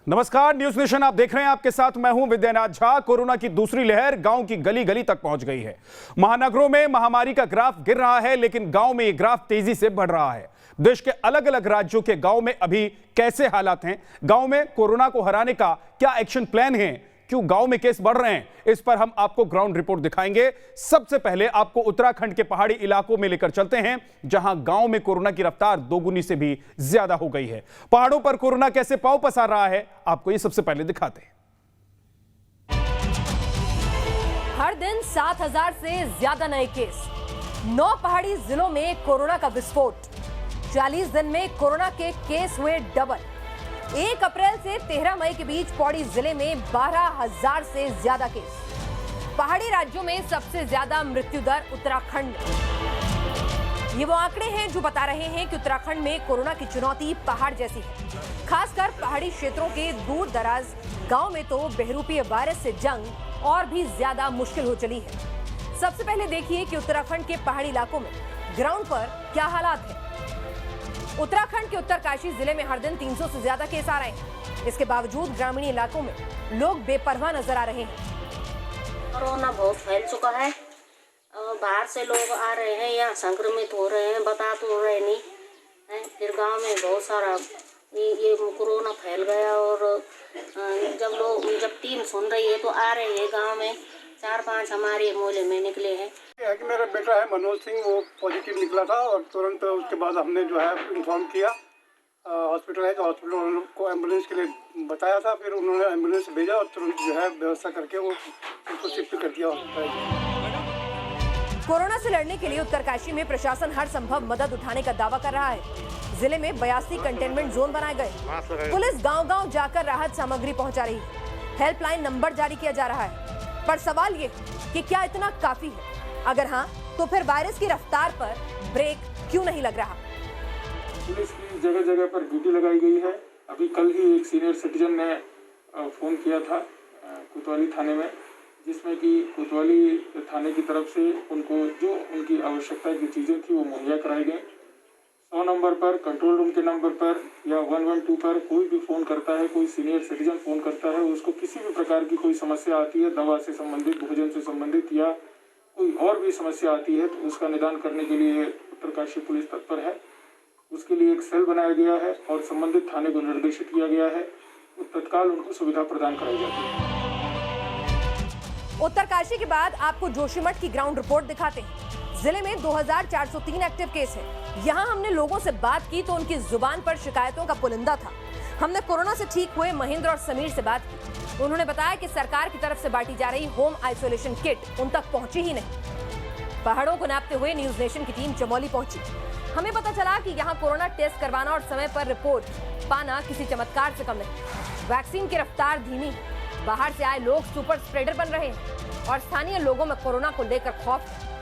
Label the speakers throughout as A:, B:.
A: नमस्कार, news nation आप देख रहे हैं। आपके साथ मैं हूं विद्यानाथ झा। कोरोना की दूसरी लहर गांव की गली गली तक पहुंच गई है। महानगरों में महामारी का ग्राफ गिर रहा है, लेकिन गांव में यह ग्राफ तेजी से बढ़ रहा है। देश के अलग अलग राज्यों के गांव में अभी कैसे हालात हैं, गांव में कोरोना को हराने का क्या एक्शन प्लान है, क्यों गांव में केस बढ़ रहे हैं, इस पर हम आपको ग्राउंड रिपोर्ट दिखाएंगे। सबसे पहले आपको उत्तराखंड के पहाड़ी इलाकों में लेकर चलते हैं, जहां गांव में कोरोना की रफ्तार दोगुनी से भी ज्यादा हो गई है। पहाड़ों पर कोरोना कैसे पांव पसार रहा है, आपको ये सबसे पहले दिखाते हैं।
B: हर दिन 7,000 से ज्यादा नए केस। 9 पहाड़ी जिलों में कोरोना का विस्फोट। 40 दिन में कोरोना के केस हुए डबल। 1 अप्रैल से 13 मई के बीच पौड़ी जिले में 12,000 से ज्यादा केस। पहाड़ी राज्यों में सबसे ज्यादा मृत्यु दर उत्तराखंड में। ये वो आंकड़े हैं जो बता रहे हैं कि उत्तराखंड में कोरोना की चुनौती पहाड़ जैसी है। खासकर पहाड़ी क्षेत्रों के दूर दराज गांव में तो बहरूपीय वायरस से जंग और भी ज्यादा मुश्किल हो चली है। सबसे पहले देखिए कि उत्तराखंड के पहाड़ी इलाकों में ग्राउंड पर क्या हालात है। उत्तराखंड के उत्तरकाशी जिले में हर दिन 300 से ज्यादा केस आ रहे हैं। इसके बावजूद ग्रामीण इलाकों में लोग बेपरवाह नजर आ रहे हैं।
C: कोरोना बहुत फैल चुका है। बाहर से लोग आ रहे हैं, यहाँ संक्रमित हो रहे हैं, बता तो रहे नहीं है। फिर गांव में बहुत सारा ये कोरोना फैल गया। और जब टीम सुन रही है तो आ रहे हैं गांव में। 4-5 हमारे मोहल्ले में निकले हैं।
D: कि मेरा बेटा है मनोज सिंह, वो पॉजिटिव निकला था और तुरंत उसके बाद हमने जो है इन्फॉर्म किया हॉस्पिटल है, तो हॉस्पिटल को एम्बुलेंस के लिए बताया था। फिर उन्होंने एम्बुलेंस भेजा और तुरंत जो है व्यवस्था करके वो उसको शिफ्ट कर दिया हॉस्पिटल।
B: कोरोना से लड़ने के लिए उत्तरकाशी में प्रशासन हर संभव मदद उठाने का दावा कर रहा है। जिले में 82 कंटेनमेंट जोन बनाए गए। पुलिस गांव-गांव जाकर राहत सामग्री पहुंचा रही है। हेल्पलाइन नंबर जारी किया जा रहा है। पर सवाल ये कि क्या इतना काफी है? अगर हाँ, तो फिर वायरस की रफ्तार पर ब्रेक क्यों नहीं लग रहा?
E: पुलिस की जगह जगह पर ड्यूटी लगाई गई है। अभी कल ही एक सीनियर सिटीजन ने फ़ोन किया था कोतवाली थाने में, जिसमें कि कोतवाली थाने की तरफ से उनको जो उनकी आवश्यकता की चीज़ें थी वो मुहैया कराई गई। 100 नंबर पर, कंट्रोल रूम के नंबर पर या 112 पर कोई भी फ़ोन करता है, कोई सीनियर सिटीजन फ़ोन करता है, उसको किसी भी प्रकार की कोई समस्या आती है, दवा से संबंधित, भोजन से संबंधित या कोई और भी समस्या आती है, तो उसका निदान करने के लिए उत्तरकाशी पुलिस तत्पर है। उसके लिए एक सेल बनाया गया है और संबंधित थाने को निर्देशित किया गया है। तत्काल उनको सुविधा प्रदान कराई जाती है।
B: उत्तरकाशी के बाद आपको जोशीमठ की ग्राउंड रिपोर्ट दिखाते हैं। जिले में 2403 एक्टिव केस है। यहाँ हमने लोगों से बात की तो उनकी जुबान पर शिकायतों का पुलिंदा था। हमने कोरोना से ठीक हुए महेंद्र और समीर से बात की। उन्होंने बताया कि सरकार की तरफ से बांटी जा रही होम आइसोलेशन किट उन तक पहुंची ही नहीं। पहाड़ों को नापते हुए न्यूज नेशन की टीम चमोली पहुंची। हमें पता चला कि यहाँ कोरोना टेस्ट करवाना और समय पर रिपोर्ट पाना किसी चमत्कार से कम नहीं। वैक्सीन की रफ्तार धीमी है। बाहर से आए लोग सुपर स्प्रेडर बन रहे हैं और स्थानीय लोगों में कोरोना को लेकर खौफ है।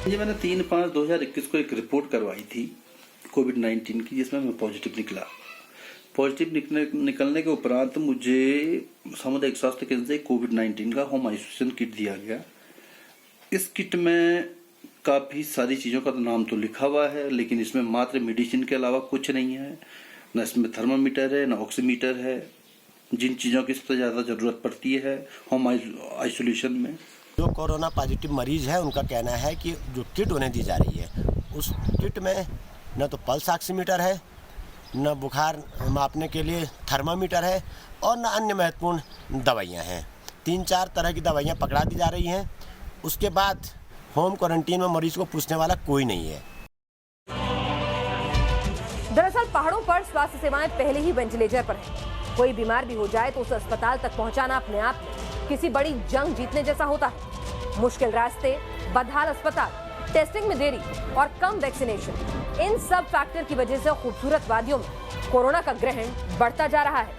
F: जी, मैंने 3/5/2021 को एक रिपोर्ट करवाई थी कोविड-19 की, जिसमें मैं पॉजिटिव निकला। पॉजिटिव निकलने के उपरांत मुझे सामुदायिक स्वास्थ्य केंद्र से कोविड-19 का होम आइसोलेशन किट दिया गया। इस किट में काफ़ी सारी चीज़ों का तो नाम तो लिखा हुआ है, लेकिन इसमें मात्र मेडिसिन के अलावा कुछ नहीं है। न इसमें थर्मामीटर है, न ऑक्सीमीटर है, जिन चीज़ों की सबसे ज़्यादा ज़रूरत पड़ती है होम आइसोलेशन में।
G: जो कोरोना पॉजिटिव मरीज है, उनका कहना है कि जो किट उन्हें दी जा रही है, उस किट में न तो पल्स ऑक्सीमीटर है, न बुखार मापने के लिए थर्मामीटर है और न अन्य महत्वपूर्ण दवाइयाँ हैं। 3-4 तरह की दवाइयाँ पकड़ा दी जा रही हैं। उसके बाद होम क्वारंटीन में मरीज को पूछने वाला कोई नहीं है।
B: दरअसल पहाड़ों पर स्वास्थ्य सेवाएं पहले ही वेंटिलेटर पर हैं। कोई बीमार भी हो जाए तो उसे अस्पताल तक पहुंचाना अपने आप में किसी बड़ी जंग जीतने जैसा होता है। मुश्किल रास्ते, बदहाल अस्पताल, टेस्टिंग में देरी और कम वैक्सीनेशन, इन सब फैक्टर की वजह से खूबसूरत वादियों में कोरोना का ग्रहण बढ़ता जा रहा है।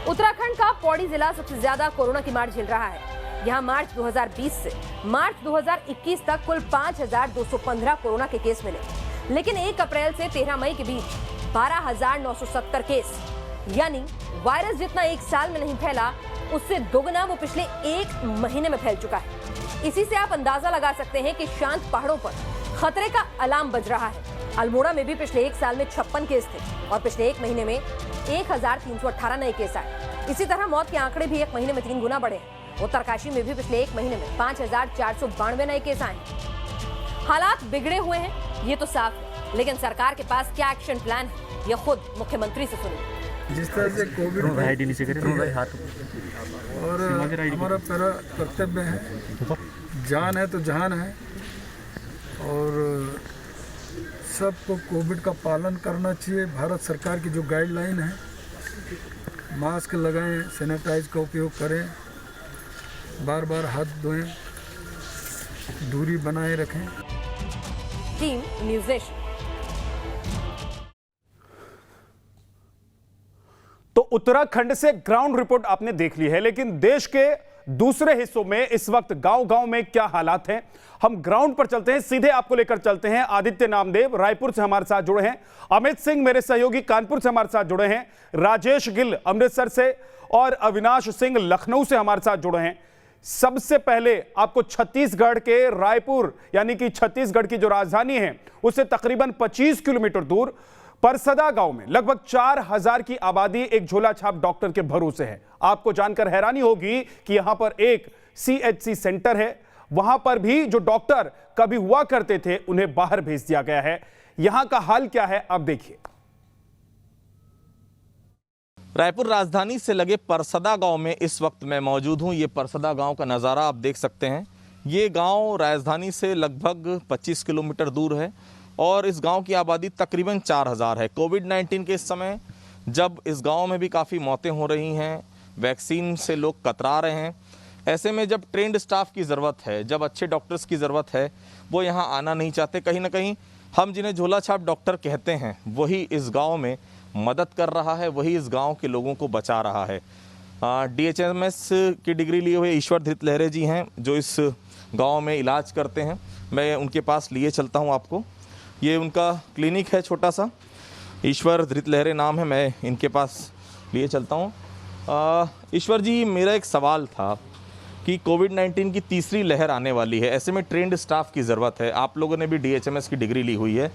B: उत्तराखंड का पौड़ी जिला सबसे ज्यादा कोरोना की मार झेल रहा है। यहाँ मार्च 2020 से मार्च 2021 तक कुल 5,215 कोरोना के केस मिले, लेकिन 1 अप्रैल से 13 मई के बीच 12,970 केस, यानी वायरस जितना एक साल में नहीं फैला, उससे दोगुना वो पिछले 1 महीने में फैल चुका है। इसी से आप अंदाजा लगा सकते हैं कि शांत पहाड़ों पर खतरे का अलार्म बज रहा है। अल्मोड़ा में भी पिछले 1 साल में 56 केस थे और पिछले 1 महीने में 1318 नए केस आए। इसी तरह मौत के आंकड़े भी एक महीने में 3 गुना बढ़े। उत्तरकाशी में भी पिछले एक महीने में 5492 नए केस आए। हालात बिगड़े हुए हैं ये तो साफ है, लेकिन सरकार के पास क्या एक्शन प्लान है ये खुद मुख्यमंत्री से सुनिए।
H: जिस तरह से कोविड और हमारा पहला कर्तव्य है, जान है तो जहान है, और सबको कोविड का पालन करना चाहिए। भारत सरकार की जो गाइडलाइन है, मास्क लगाएं, सैनिटाइज का उपयोग करें, बार बार हाथ धोएं, दूरी बनाए रखें।
B: Team news nation.
A: तो उत्तराखंड से ग्राउंड रिपोर्ट आपने देख ली है, लेकिन देश के दूसरे हिस्सों में इस वक्त गांव-गांव में क्या हालात हैं, हम ग्राउंड पर चलते हैं, सीधे आपको लेकर चलते हैं। आदित्य नामदेव रायपुर से हमारे साथ जुड़े हैं, अमित सिंह मेरे सहयोगी कानपुर से हमारे साथ जुड़े हैं, राजेश गिल अमृतसर से और अविनाश सिंह लखनऊ से हमारे साथ जुड़े हैं। सबसे पहले आपको छत्तीसगढ़ के रायपुर, यानी कि छत्तीसगढ़ की जो राजधानी है उससे तकरीबन 25 किलोमीटर दूर परसदा गांव में लगभग 4000 की आबादी एक झोला छाप डॉक्टर के भरोसे है। आपको जानकर हैरानी होगी कि यहां पर एक CHC सेंटर है, वहां पर भी जो डॉक्टर कभी हुआ करते थे उन्हें बाहर भेज दिया गया है। यहां का हाल क्या है अब देखिए।
I: रायपुर राजधानी से लगे परसदा गांव में इस वक्त मैं मौजूद हूं। ये परसदा गांव का नज़ारा आप देख सकते हैं। ये गांव राजधानी से लगभग 25 किलोमीटर दूर है और इस गांव की आबादी तकरीबन 4000 है। कोविड-19 के इस समय जब इस गांव में भी काफ़ी मौतें हो रही हैं, वैक्सीन से लोग कतरा रहे हैं, ऐसे में जब ट्रेंड स्टाफ की ज़रूरत है, जब अच्छे डॉक्टर्स की ज़रूरत है, वो यहाँ आना नहीं चाहते। कहीं ना कहीं हम जिन्हें झोला छाप डॉक्टर कहते हैं वही इस गांव में मदद कर रहा है, वही इस गांव के लोगों को बचा रहा है। DHMS की डिग्री लिए हुए ईश्वर धृत लहरे जी हैं जो इस गांव में इलाज करते हैं। मैं उनके पास लिए चलता हूं आपको। ये उनका क्लिनिक है छोटा सा, ईश्वर धृत लहरे नाम है, मैं इनके पास लिए चलता हूं। ईश्वर जी, मेरा एक सवाल था कि कोविड-19 की तीसरी लहर आने वाली है, ऐसे में ट्रेंड स्टाफ की ज़रूरत है। आप लोगों ने भी DHMS की डिग्री ली हुई है,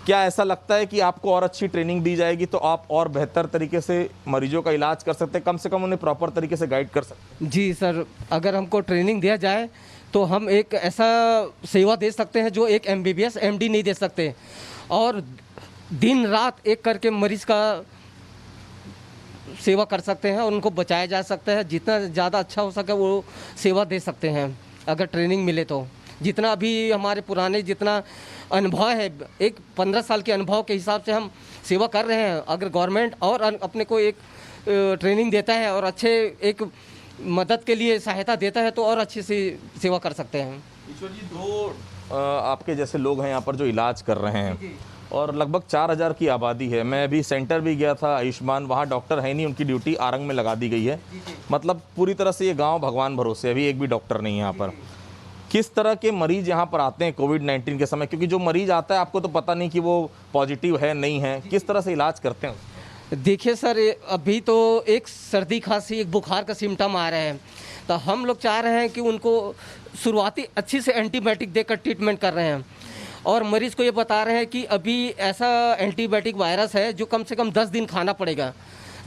I: क्या ऐसा लगता है कि आपको और अच्छी ट्रेनिंग दी जाएगी तो आप और बेहतर तरीके से मरीजों का इलाज कर सकते हैं, कम से कम उन्हें प्रॉपर तरीके से गाइड कर सकते हैं?
J: जी सर, अगर हमको ट्रेनिंग दिया जाए तो हम एक ऐसा सेवा दे सकते हैं जो एक MBBS MD नहीं दे सकते, और दिन रात एक करके मरीज का सेवा कर सकते हैं और उनको बचाया जा सकता है। जितना ज़्यादा अच्छा हो सके वो सेवा दे सकते हैं अगर ट्रेनिंग मिले तो। जितना अभी हमारे पुराने जितना अनुभव है, एक 15 साल के अनुभव के हिसाब से हम सेवा कर रहे हैं। अगर गवर्नमेंट और अपने को एक ट्रेनिंग देता है और अच्छे एक मदद के लिए सहायता देता है तो और अच्छी सी सेवा कर सकते हैं।
I: ईश्वर जी, दो आपके जैसे लोग हैं यहाँ पर जो इलाज कर रहे हैं और लगभग 4000 की आबादी है। मैं अभी सेंटर भी गया था आयुष्मान, वहाँ डॉक्टर है नहीं, उनकी ड्यूटी आरंग में लगा दी गई है। मतलब पूरी तरह से ये गांव भगवान भरोसे, अभी एक भी डॉक्टर नहीं है यहाँ पर। किस तरह के मरीज यहाँ पर आते हैं कोविड-19 के समय, क्योंकि जो मरीज आता है आपको तो पता नहीं कि वो पॉजिटिव है नहीं है, किस तरह से इलाज करते हैं?
J: देखिए सर, अभी तो एक सर्दी खांसी एक बुखार का सिम्टम आ रहा है, तो हम लोग चाह रहे हैं कि उनको शुरुआती अच्छी से एंटीबायोटिक देकर ट्रीटमेंट कर रहे हैं, और मरीज को ये बता रहे हैं कि अभी ऐसा एंटीबायोटिक वायरस है जो कम से कम 10 दिन खाना पड़ेगा।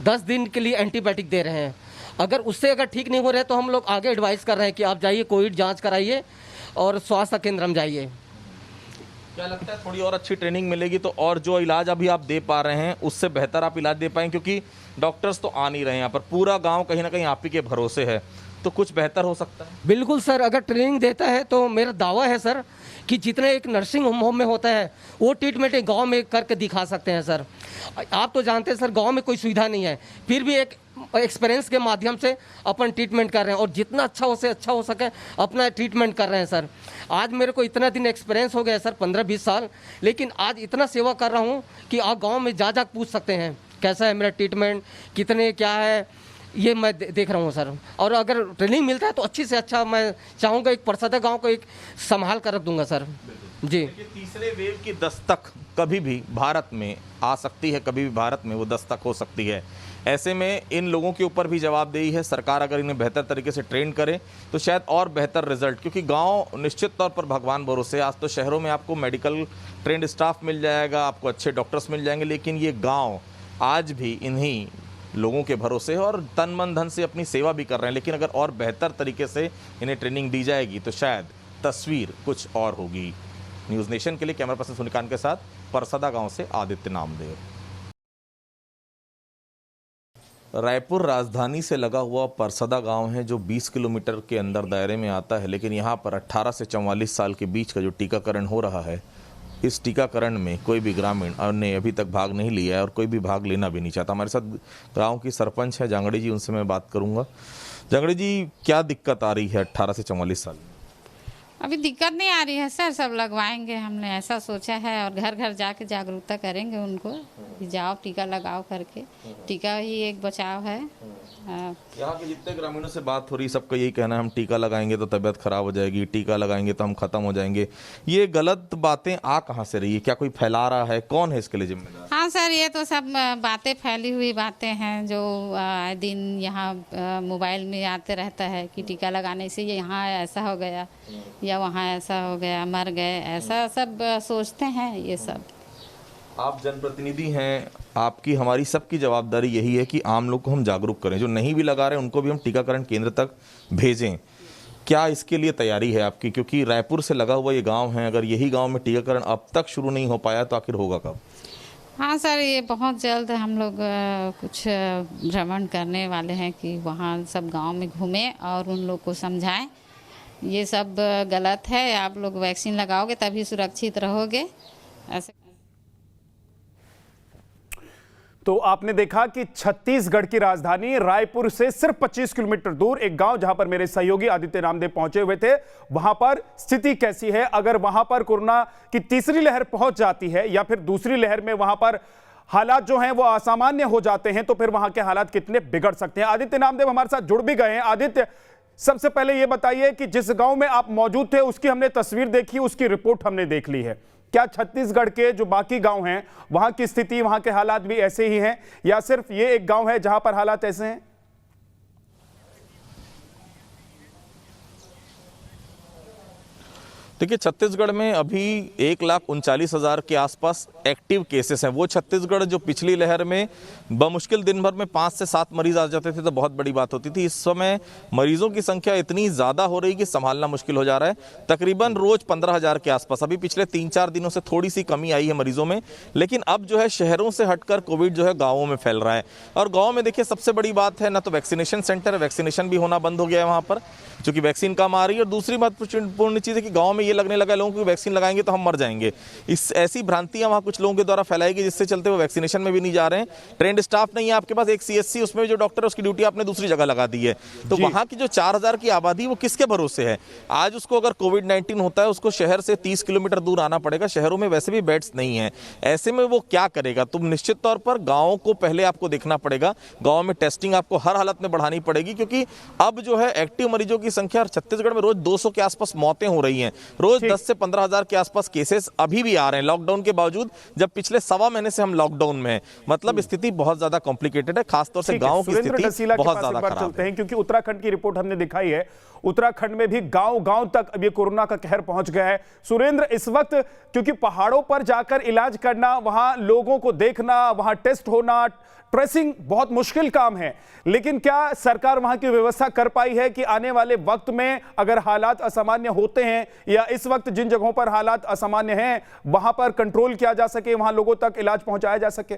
J: 10 दिन के लिए एंटीबायोटिक दे रहे हैं। अगर उससे अगर ठीक नहीं हो रहे तो हम लोग आगे एडवाइस कर रहे हैं कि आप जाइए कोविड जांच कराइए और स्वास्थ्य केंद्र में जाइए।
I: क्या लगता है थोड़ी और अच्छी ट्रेनिंग मिलेगी तो और जो इलाज अभी आप दे पा रहे हैं उससे बेहतर आप इलाज दे पाएंगे, क्योंकि डॉक्टर्स तो आ नहीं रहे हैं यहाँ पर, पूरा गांव कहीं ना कहीं आप ही के भरोसे है, तो कुछ बेहतर हो सकता है?
J: बिल्कुल सर, अगर ट्रेनिंग देता है तो मेरा दावा है सर कि जितना एक नर्सिंग होम में होता है वो ट्रीटमेंट एक गांव में करके दिखा सकते हैं सर। आप तो जानते हैं सर, गांव में कोई सुविधा नहीं है, फिर भी एक एक्सपीरियंस के माध्यम से अपन ट्रीटमेंट कर रहे हैं और जितना अच्छा हो सके अपना ट्रीटमेंट कर रहे हैं सर। आज मेरे को इतना दिन एक्सपीरियंस हो गया सर, 15-20 साल, लेकिन आज इतना सेवा कर रहा हूँ कि आप गाँव में जा पूछ सकते हैं कैसा है मेरा ट्रीटमेंट, कितने क्या है, ये मैं देख रहा हूँ सर। और अगर ट्रेनिंग मिलता है तो अच्छी से अच्छा मैं चाहूँगा एक परसदा गांव को एक संभाल कर रख दूंगा सर जी।
I: तीसरे वेव की दस्तक कभी भी भारत में आ सकती है, कभी भी भारत में वो दस्तक हो सकती है। ऐसे में इन लोगों के ऊपर भी जवाबदेही है। सरकार अगर इन्हें बेहतर तरीके से ट्रेन करे तो शायद और बेहतर रिजल्ट, क्योंकि गांव निश्चित तौर पर भगवान भरोसे। आज तो शहरों में आपको मेडिकल ट्रेंड स्टाफ मिल जाएगा, आपको अच्छे डॉक्टर्स मिल जाएंगे, लेकिन ये गांव आज भी इन्हीं लोगों के भरोसे है और तन मन धन से अपनी सेवा भी कर रहे हैं। लेकिन अगर और बेहतर तरीके से इन्हें ट्रेनिंग दी जाएगी तो शायद तस्वीर कुछ और होगी। न्यूज़ नेशन के लिए कैमरा पर्सन सुनिकांत के साथ परसदा गांव से आदित्य नामदेव। रायपुर राजधानी से लगा हुआ परसदा गांव है जो 20 किलोमीटर के अंदर दायरे में आता है, लेकिन यहां पर 18 से 44 साल के बीच का जो टीकाकरण हो रहा है, इस टीकाकरण में कोई भी ग्रामीण ने अभी तक भाग नहीं लिया है और कोई भी भाग लेना भी नहीं चाहता। हमारे साथ गांव की सरपंच है जांगड़ी जी, उनसे मैं बात करूंगा। जांगड़ी जी, क्या दिक्कत आ रही है 18 से 44 साल?
K: अभी दिक्कत नहीं आ रही है सर, सब लगवाएंगे, हमने ऐसा सोचा है और घर घर जाके जागरूकता करेंगे उनको कि जाओ टीका लगाओ करके। टीका ही एक बचाव है।
I: यहाँ के जितने ग्रामीणों से बात हो रही, सबका यही कहना है हम टीका लगाएंगे तो तबीयत खराब हो जाएगी, टीका लगाएंगे तो हम खत्म हो जाएंगे। ये गलत बातें आ कहाँ से रही है? क्या कोई फैला रहा है? कौन है इसके लिए जिम्मेदार?
K: हाँ सर, ये तो सब बातें फैली हुई बातें हैं जो आए दिन यहाँ मोबाइल में आते रहता है कि टीका लगाने से यहाँ ऐसा हो गया या वहाँ ऐसा हो गया, मर गए, ऐसा सब सोचते हैं। ये सब
I: आप जनप्रतिनिधि हैं, आपकी हमारी सबकी जवाबदारी यही है कि आम लोग को हम जागरूक करें, जो नहीं भी लगा रहे उनको भी हम टीकाकरण केंद्र तक भेजें। क्या इसके लिए तैयारी है आपकी? क्योंकि रायपुर से लगा हुआ ये गांव है, अगर यही गांव में टीकाकरण अब तक शुरू नहीं हो पाया तो आखिर होगा कब?
K: हाँ सर, ये बहुत जल्द हम लोग कुछ भ्रमण करने वाले हैं कि वहाँ सब गांव में घूमें और उन लोग को समझाएं ये सब गलत है, आप लोग वैक्सीन लगाओगे तभी सुरक्षित रहोगे। ऐसे
A: तो आपने देखा कि छत्तीसगढ़ की राजधानी रायपुर से सिर्फ 25 किलोमीटर दूर एक गांव जहां पर मेरे सहयोगी आदित्य नामदेव पहुंचे हुए थे, वहां पर स्थिति कैसी है, अगर वहां पर कोरोना की तीसरी लहर पहुंच जाती है या फिर दूसरी लहर में वहां पर हालात जो हैं वो असामान्य हो जाते हैं, तो फिर वहां के हालात कितने बिगड़ सकते हैं। आदित्य नामदेव हमारे साथ जुड़ भी गए हैं। आदित्य, सबसे पहले ये बताइए कि जिस गांव में आप मौजूद थे उसकी हमने तस्वीर देखी, उसकी रिपोर्ट हमने देख ली है, क्या छत्तीसगढ़ के जो बाकी गांव हैं वहां की स्थिति, वहां के हालात भी ऐसे ही हैं या सिर्फ ये एक गांव है जहां पर हालात ऐसे हैं?
I: देखिए, छत्तीसगढ़ में अभी 1,39,000 के आसपास एक्टिव केसेस हैं। वो छत्तीसगढ़ जो पिछली लहर में बमुश्किल दिन भर में 5 से 7 मरीज आ जाते थे तो बहुत बड़ी बात होती थी। इस समय मरीजों की संख्या इतनी ज़्यादा हो रही कि संभालना मुश्किल हो जा रहा है। तकरीबन रोज 15,000 के आसपास, अभी पिछले 3-4 दिनों से थोड़ी सी कमी आई है मरीजों में, लेकिन अब जो है शहरों से हटकर कोविड जो है गाँवों में फैल रहा है। और गाँव में देखिए सबसे बड़ी बात है ना तो वैक्सीनेशन सेंटर है, वैक्सीनेशन भी होना बंद हो गया है वहाँ पर, क्योंकि वैक्सीन कम आ रही है। और दूसरी महत्वपूर्ण चीज़ है कि गाँव में ये लगने लगा लोगों को वैक्सीन लगाएंगे तो हम मर जाएंगे। इस ऐसी भ्रांतियां वहां कुछ लोगों के द्वारा फैलाई गई, जिससे चलते वो वैक्सीनेशन में भी नहीं जा रहे हैं। ट्रेंड स्टाफ नहीं है आपके पास, एक सीएससी उसमें जो डॉक्टर है उसकी ड्यूटी आपने दूसरी जगह लगा दी है। तो वहां की जो 4,000 की आबादी वो किसके भरोसे है? आज उसको अगर कोविड-19 होता है उसको शहर से 30 किलोमीटर दूर आना पड़ेगा। शहरों में वैसे भी बेड्स नहीं है, ऐसे में वो क्या करेगा? तो निश्चित तौर पर गाँव को पहले आपको देखना पड़ेगा। गाँव में टेस्टिंग आपको हर हालत में बढ़ानी पड़ेगी, क्योंकि अब जो है एक्टिव मरीजों की संख्या छत्तीसगढ़ में रोज 200 के आसपास मौतें हो रही हैं। रोज 10 से 15,000 के आसपास केसेस अभी भी आ रहे हैं लॉकडाउन के बावजूद, जब पिछले 1.25 महीने से हम लॉकडाउन में हैं। मतलब स्थिति बहुत ज्यादा कॉम्प्लिकेटेड है, खासतौर से गांव की स्थिति बहुत ज्यादा खराब है।
A: क्योंकि उत्तराखंड की रिपोर्ट हमने दिखाई है, उत्तराखंड में भी गांव-गांव तक अब ये कोरोना का कहर पहुंच गया है। सुरेंद्र, इस वक्त क्योंकि पहाड़ों पर जाकर इलाज करना, वहां लोगों को देखना, वहां टेस्ट होना, ट्रेसिंग बहुत मुश्किल काम है, लेकिन क्या सरकार वहां की व्यवस्था कर पाई है कि आने वाले वक्त में अगर हालात असामान्य होते हैं या इस वक्त जिन जगहों पर हालात असामान्य हैं वहां पर कंट्रोल किया जा सके, वहां लोगों तक इलाज पहुंचाया जा सके?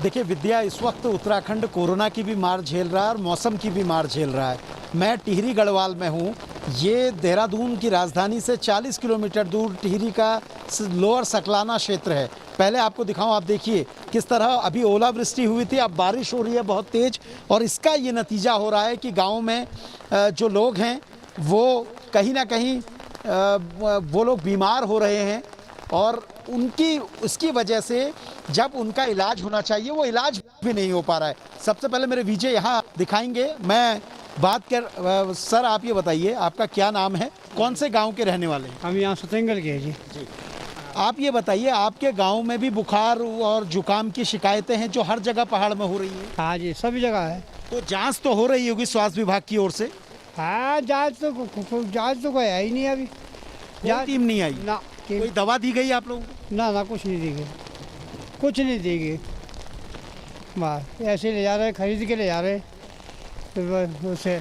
L: देखिए विद्या, इस वक्त उत्तराखंड कोरोना की भी मार झेल रहा है और मौसम की भी मार झेल रहा है। मैं टिहरी गढ़वाल में हूँ। ये देहरादून की राजधानी से 40 किलोमीटर दूर टिहरी का लोअर सकलाना क्षेत्र है। पहले आपको दिखाऊं, आप देखिए किस तरह अभी ओलावृष्टि हुई थी, अब बारिश हो रही है बहुत तेज, और इसका ये नतीजा हो रहा है कि गाँव में जो लोग हैं वो कहीं ना कहीं वो लोग बीमार हो रहे हैं और उसकी वजह से जब उनका इलाज होना चाहिए वो इलाज भी नहीं हो पा रहा है। सबसे पहले मेरे विजय यहाँ दिखाएंगे। मैं बात कर सर, आप ये बताइए आपका क्या नाम है, कौन से गांव के रहने वाले हैं?
M: हम यहाँ सतेंगल के हैं जी।
L: आप ये बताइए, आपके गांव में भी बुखार और जुकाम की शिकायतें हैं जो हर जगह पहाड़ में हो रही है?
M: हाँ जी, सभी जगह है।
L: तो जाँच तो हो रही होगी स्वास्थ्य विभाग की ओर से?
M: हाँ, जाँच तो कोई है ही नहीं अभी।
L: टीम नहीं आई
M: ना।
L: कोई दवा दी गई आप लोगों को?
M: ना कुछ नहीं दी गई, कुछ नहीं दी गई। बस ऐसे ले जा रहे, खरीद के ले जा रहे। तो उससे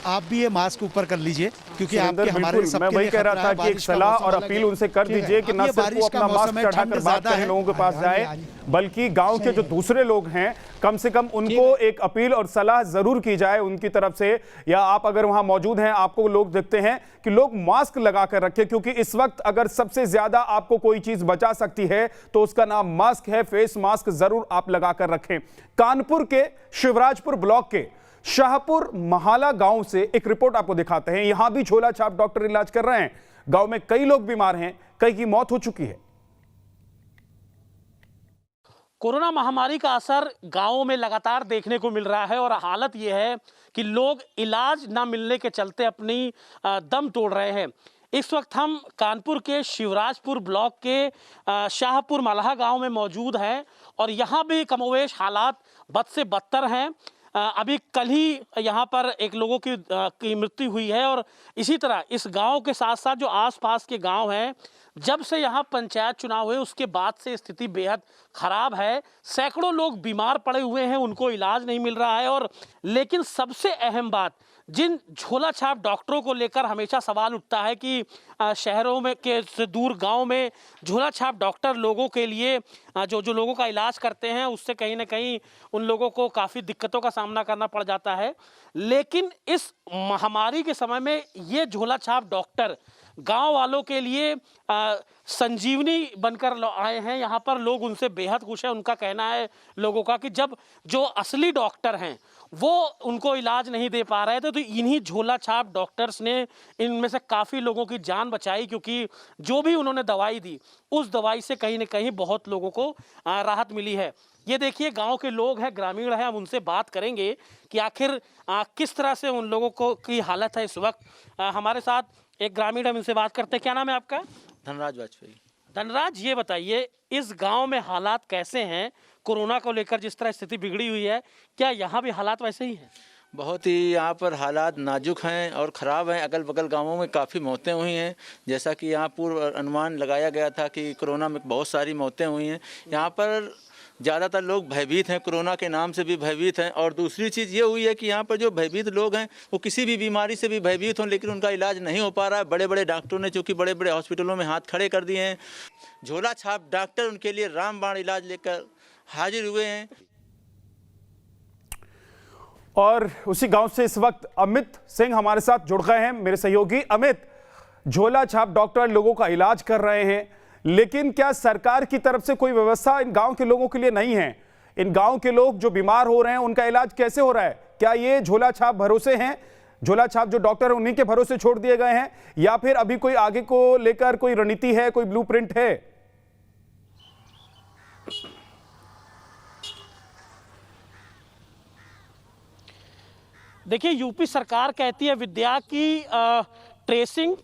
L: आप भी ये मास्क ऊपर कर लीजिए, क्योंकि
A: सुरेंद्र,
L: आपके हमारे
A: बिल्कुल,
L: सबके
A: मैं वही
L: लिए
A: कह रहा
L: खतरा
A: था
L: है।
A: कि एक
L: बारिश का
A: सलाह
L: मौसम
A: और
L: अलग
A: अपील
L: है।
A: उनसे कर
L: ठीक है।
A: दीजिए कि
L: अब
A: न
L: ये
A: सिर्फ वो
L: बारिश का
A: अपना मास्क
L: मौसम है,
A: चढ़ाकर
L: ठंड
A: बात
L: ज़्यादा
A: करें,
L: है।
A: लोगों के पास
M: हाँ
A: जाए,
M: जी।
A: बल्कि गांव के जो दूसरे लोग हैं कम से कम उनको एक अपील और सलाह जरूर की जाए उनकी तरफ से, या आप अगर वहां मौजूद हैं आपको लोग दिखते हैं कि लोग मास्क लगाकर रखें, क्योंकि इस वक्त अगर सबसे ज्यादा आपको कोई चीज बचा सकती है तो उसका नाम मास्क है। फेस मास्क जरूर आप लगाकर रखें। कानपुर के शिवराजपुर ब्लॉक के शाहपुर महाला गांव से एक रिपोर्ट आपको दिखाते हैं। यहां भी झोला छाप डॉक्टर इलाज कर रहे हैं। गांव में कई लोग बीमार हैं, कई की मौत हो चुकी है।
N: कोरोना महामारी का असर गांवों में लगातार देखने को मिल रहा है और हालत यह है कि लोग इलाज ना मिलने के चलते अपनी दम तोड़ रहे हैं। इस वक्त हम कानपुर के शिवराजपुर ब्लॉक के शाहपुर मलाहा गांव में मौजूद हैं और यहाँ भी कमोवेश हालात बद से बदतर हैं। अभी कल ही यहाँ पर एक लोगों की मृत्यु हुई है और इसी तरह इस गांव के साथ साथ जो आसपास के गांव हैं, जब से यहाँ पंचायत चुनाव हुए उसके बाद से स्थिति बेहद खराब है। सैकड़ों लोग बीमार पड़े हुए हैं, उनको इलाज नहीं मिल रहा है। और लेकिन सबसे अहम बात, जिन झोला छाप डॉक्टरों को लेकर हमेशा सवाल उठता है कि शहरों में के से दूर गांव में झोला छाप डॉक्टर लोगों के लिए जो लोगों का इलाज करते हैं उससे कहीं ना कहीं उन लोगों को काफ़ी दिक्कतों का सामना करना पड़ जाता है। लेकिन इस महामारी के समय में ये झोला छाप डॉक्टर गांव वालों के लिए संजीवनी बनकर आए हैं। यहाँ पर लोग उनसे बेहद खुश हैं। उनका कहना है लोगों का कि जब जो असली डॉक्टर हैं वो उनको इलाज नहीं दे पा रहे थे तो इन्हीं झोला छाप डॉक्टर्स ने इनमें से काफ़ी लोगों की जान बचाई, क्योंकि जो भी उन्होंने दवाई दी उस दवाई से कहीं ना कहीं बहुत लोगों को राहत मिली है। ये देखिए गांव के लोग हैं, ग्रामीण हैं, हम उनसे बात करेंगे कि आखिर किस तरह से उन लोगों को की हालत है इस वक्त। हमारे साथ एक ग्रामीण हम इनसे बात करते हैं। क्या नाम है आपका?
O: धनराज वाजपेयी।
N: धनराज, ये बताइए इस गांव में हालात कैसे हैं कोरोना को लेकर? जिस तरह स्थिति बिगड़ी हुई है, क्या यहाँ भी हालात वैसे ही हैं?
O: बहुत ही यहाँ पर हालात नाजुक हैं और ख़राब हैं। अगल बगल गांवों में काफ़ी मौतें हुई हैं। जैसा कि यहाँ पूर्व अनुमान लगाया गया था कि कोरोना में बहुत सारी मौतें हुई हैं। यहाँ पर ज़्यादातर लोग भयभीत हैं, कोरोना के नाम से भी भयभीत हैं। और दूसरी चीज़ ये हुई है कि यहाँ पर जो भयभीत लोग हैं वो किसी भी बीमारी से भी भयभीत हों, लेकिन उनका इलाज नहीं हो पा रहा है। बड़े बड़े डॉक्टरों ने चूँकि बड़े बड़े हॉस्पिटलों में हाथ खड़े कर दिए हैं, झोला छाप डॉक्टर उनके लिए रामबाण इलाज लेकर हाजिर हुए हैं।
A: और उसी गांव से इस वक्त अमित सिंह हमारे साथ जुड़ गए हैं, मेरे सहयोगी। अमित, झोला छाप डॉक्टर लोगों का इलाज कर रहे हैं, लेकिन क्या सरकार की तरफ से कोई व्यवस्था इन गांव के लोगों के लिए नहीं है? इन गांव के लोग जो बीमार हो रहे हैं उनका इलाज कैसे हो रहा है? क्या ये झोला छाप भरोसे हैं? झोला छाप जो डॉक्टर उन्हीं के भरोसे छोड़ दिए गए हैं, या फिर अभी कोई आगे को लेकर कोई रणनीति है, कोई ब्लूप्रिंट है?
N: देखिए, यूपी सरकार कहती है विद्या की ट्रेसिंग,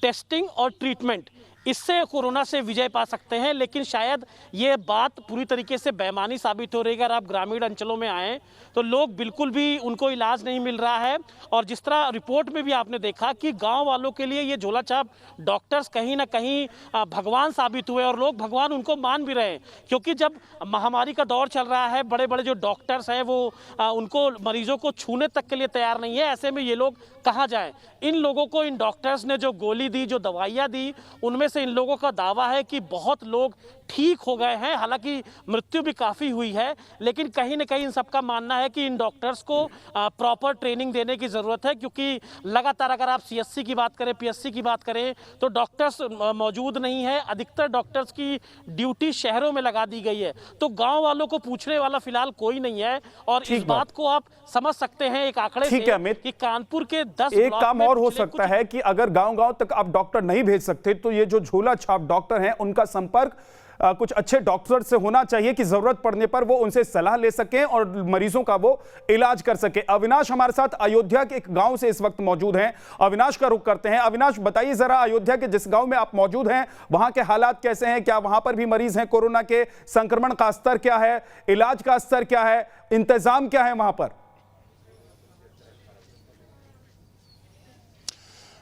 N: टेस्टिंग और ट्रीटमेंट, इससे कोरोना से विजय पा सकते हैं। लेकिन शायद ये बात पूरी तरीके से बेईमानी साबित हो रही है। अगर आप ग्रामीण अंचलों में आएँ तो लोग बिल्कुल भी उनको इलाज नहीं मिल रहा है। और जिस तरह रिपोर्ट में भी आपने देखा कि गांव वालों के लिए ये झोला छाप डॉक्टर्स कहीं ना कहीं भगवान साबित हुए और लोग भगवान उनको मान भी रहे हैं, क्योंकि जब महामारी का दौर चल रहा है, बड़े बड़े जो डॉक्टर्स हैं वो उनको मरीजों को छूने तक के लिए तैयार नहीं है। ऐसे में ये लोग कहाँ जाएँ? इन लोगों को इन डॉक्टर्स ने जो गोली दी, जो दवाइयाँ दी, उनमें से इन लोगों का दावा है कि बहुत लोग ठीक हो गए हैं। हालांकि मृत्यु भी काफ़ी हुई है, लेकिन कहीं ना कहीं इन सबका मानना है कि इन डॉक्टर्स को प्रॉपर ट्रेनिंग देने की ज़रूरत है, क्योंकि लगातार अगर आप सीएससी की बात करें, पीएससी की बात करें तो डॉक्टर्स मौजूद नहीं है। अधिकतर डॉक्टर्स की ड्यूटी शहरों में लगा दी गई है, तो गाँव वालों को पूछने वाला फिलहाल कोई नहीं है। और इस बात को आप समझ सकते हैं एक आंकड़े से कि कानपुर के 10
A: एक काम और हो सकता है कि अगर गांव-गांव तक आप डॉक्टर नहीं भेज सकते तो ये जो झोला छाप डॉक्टर हैं उनका संपर्क कुछ अच्छे डॉक्टर से होना चाहिए कि जरूरत पड़ने पर वो उनसे सलाह ले सकें और मरीजों का वो इलाज कर सके। अविनाश हमारे साथ अयोध्या के एक गांव से इस वक्त मौजूद हैं। अविनाश का रुख करते हैं। अविनाश, बताइए जरा, अयोध्या के जिस गांव में आप मौजूद हैं वहां के हालात कैसे हैं? क्या वहां पर भी मरीज हैं? कोरोना के संक्रमण का स्तर क्या है? इलाज का स्तर क्या है? इंतजाम क्या है वहां पर?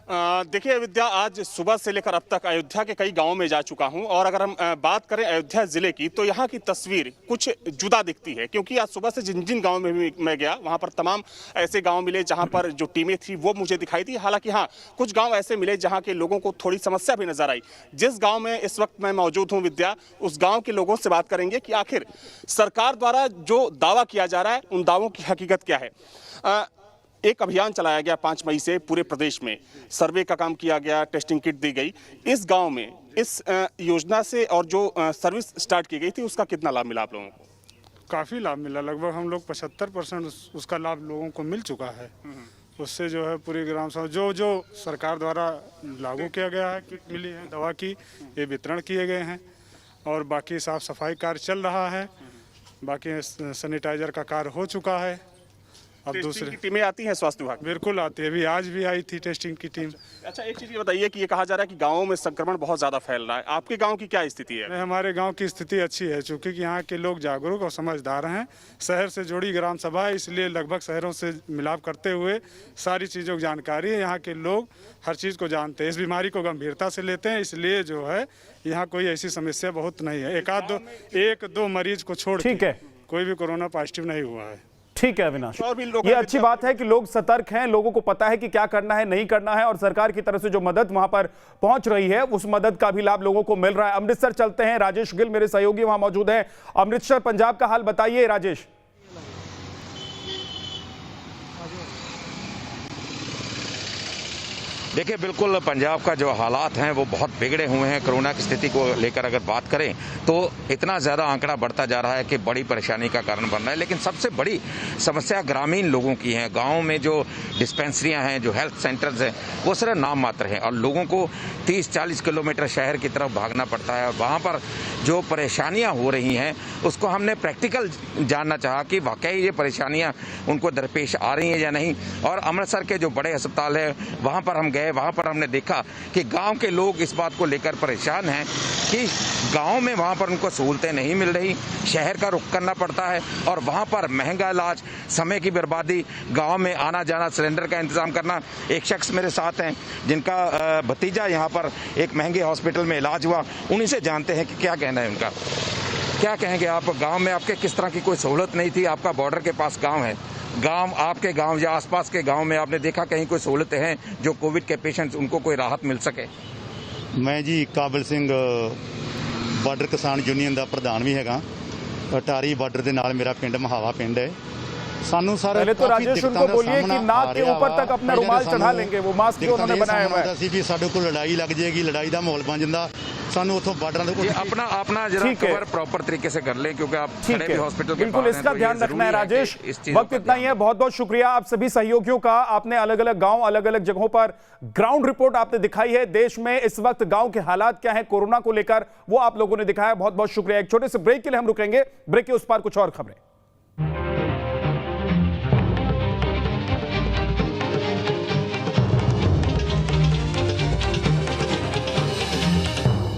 P: देखिए विद्या, आज सुबह से लेकर अब तक अयोध्या के कई गांवों में जा चुका हूं और अगर हम बात करें अयोध्या जिले की तो यहां की तस्वीर कुछ जुदा दिखती है, क्योंकि आज सुबह से जिन जिन गांवों में भी मैं गया वहां पर तमाम ऐसे गांव मिले जहां पर जो टीमें थी वो मुझे दिखाई दी। हालांकि हाँ, कुछ गांव ऐसे मिले जहां के लोगों को थोड़ी समस्या भी नजर आई। जिस गाँव में इस वक्त मैं मौजूद हूँ विद्या, उस गाँव के लोगों से बात करेंगे कि आखिर सरकार द्वारा जो दावा किया जा रहा है उन दावों की हकीकत क्या है। एक अभियान चलाया गया 5 मई से पूरे प्रदेश में, सर्वे का काम किया गया, टेस्टिंग किट दी गई। इस गांव में इस योजना से और जो सर्विस स्टार्ट की गई थी उसका कितना लाभ मिला आप लोगों को?
Q: काफ़ी लाभ मिला, लगभग हम लोग 75% उसका लाभ लोगों को मिल चुका है। उससे जो है पूरी ग्राम सभा जो सरकार द्वारा लागू किया गया है, किट मिली है दवा की, ये वितरण किए गए हैं और बाकी साफ सफाई कार्य चल रहा है, बाकी सैनिटाइजर का कार्य हो चुका है। अब दूसरी
P: टीमें आती हैं स्वास्थ्य विभाग?
Q: बिल्कुल आती है, अभी आज भी आई थी टेस्टिंग की टीम।
P: अच्छा, एक चीज़ ये बताइए कि ये कहा जा रहा है कि गाँवों में संक्रमण बहुत ज़्यादा फैल रहा है, आपके गाँव की क्या स्थिति है?
Q: हमारे गांव की स्थिति अच्छी है, चूँकि यहाँ के लोग जागरूक और समझदार हैं। शहर से जुड़ी ग्राम सभा है, इसलिए लगभग शहरों से मिलाप करते हुए सारी चीज़ों की जानकारी है। यहाँ के लोग हर चीज़ को जानते हैं, इस बीमारी को गंभीरता से लेते हैं, इसलिए जो है यहाँ कोई ऐसी समस्या बहुत नहीं है। एक दो मरीज को छोड़ के कोई भी कोरोना पॉजिटिव नहीं हुआ है।
A: ठीक है अविनाश, ये अच्छी बात है कि लोग सतर्क हैं, लोगों को पता है कि क्या करना है नहीं करना है और सरकार की तरफ से जो मदद वहां पर पहुंच रही है उस मदद का भी लाभ लोगों को मिल रहा है। अमृतसर चलते हैं, राजेश गिल मेरे सहयोगी वहां मौजूद हैं। अमृतसर पंजाब का हाल बताइए राजेश।
R: देखिए, बिल्कुल पंजाब का जो हालात हैं वो बहुत बिगड़े हुए हैं। कोरोना की स्थिति को लेकर अगर बात करें तो इतना ज़्यादा आंकड़ा बढ़ता जा रहा है कि बड़ी परेशानी का कारण बन रहा है। लेकिन सबसे बड़ी समस्या ग्रामीण लोगों की है। गाँव में जो डिस्पेंसरियां हैं, जो हेल्थ सेंटर्स हैं, वो सिर्फ नाम मात्र हैं और लोगों को 30-40 किलोमीटर शहर की तरफ भागना पड़ता है। और वहाँ पर जो परेशानियाँ हो रही हैं उसको हमने प्रैक्टिकल जानना चाहा कि वाकई ये परेशानियाँ उनको दरपेश आ रही हैं या नहीं। और अमृतसर के जो बड़े अस्पताल है वहाँ पर हम गए, वहां पर हमने देखा कि गांव के लोग इस बात को लेकर परेशान हैं कि गांव में वहां पर उनको सहूलतें नहीं मिल रही, शहर का रुख करना पड़ता है और वहां पर महंगा इलाज, समय की बर्बादी, गांव में आना जाना, सिलेंडर का इंतजाम करना। एक शख्स मेरे साथ हैं जिनका भतीजा यहां पर एक महंगे हॉस्पिटल में इलाज हुआ, उन्हीं से जानते हैं कि क्या कहना है उनका। क्या कहेंगे आप? गाँव में आपके किस तरह की कोई सहूलत नहीं थी? आपका बॉर्डर के पास गाँव है, आपके गांव या आसपास के गांव में आपने देखा कहीं कोई सहूलतें हैं जो कोविड के पेशेंट्स उनको कोई राहत मिल सके?
S: मैं जी काबिल सिंह ਬਾਰਡਰ किसान यूनियन का प्रधान भी हैगा। अटारी बार्डर के नाल मेरा पिंड महावा पिंड है। सानू सर
A: पहले तो राजेश उनको बोलिए कि नाक के ऊपर तक अपना रुमाल चढ़ा लेंगे, वो मास्क जो उन्होंने बनाया हुआ है।
S: भी साडे को लड़ाई लग जाएगी, लड़ाई का माहौल बन जाता, सानू उथों बार्डर
R: के अपना जरा कवर प्रॉपर तरीके से कर लें क्योंकि आप खड़े भी हॉस्पिटल के
A: बिल्कुल इसका ध्यान रखना है। राजेश, वक्त इतना ही है, बहुत बहुत शुक्रिया आप सभी सहयोगियों का। आपने अलग अलग गांव, अलग अलग जगहों पर ग्राउंड रिपोर्ट आपने दिखाई है। देश में इस वक्त गांव के हालात क्या है कोरोना को लेकर, वो आप लोगों ने दिखाया। बहुत बहुत शुक्रिया। एक छोटे से ब्रेक के लिए हम रुकेंगे, ब्रेक के उस पार कुछ और खबरें।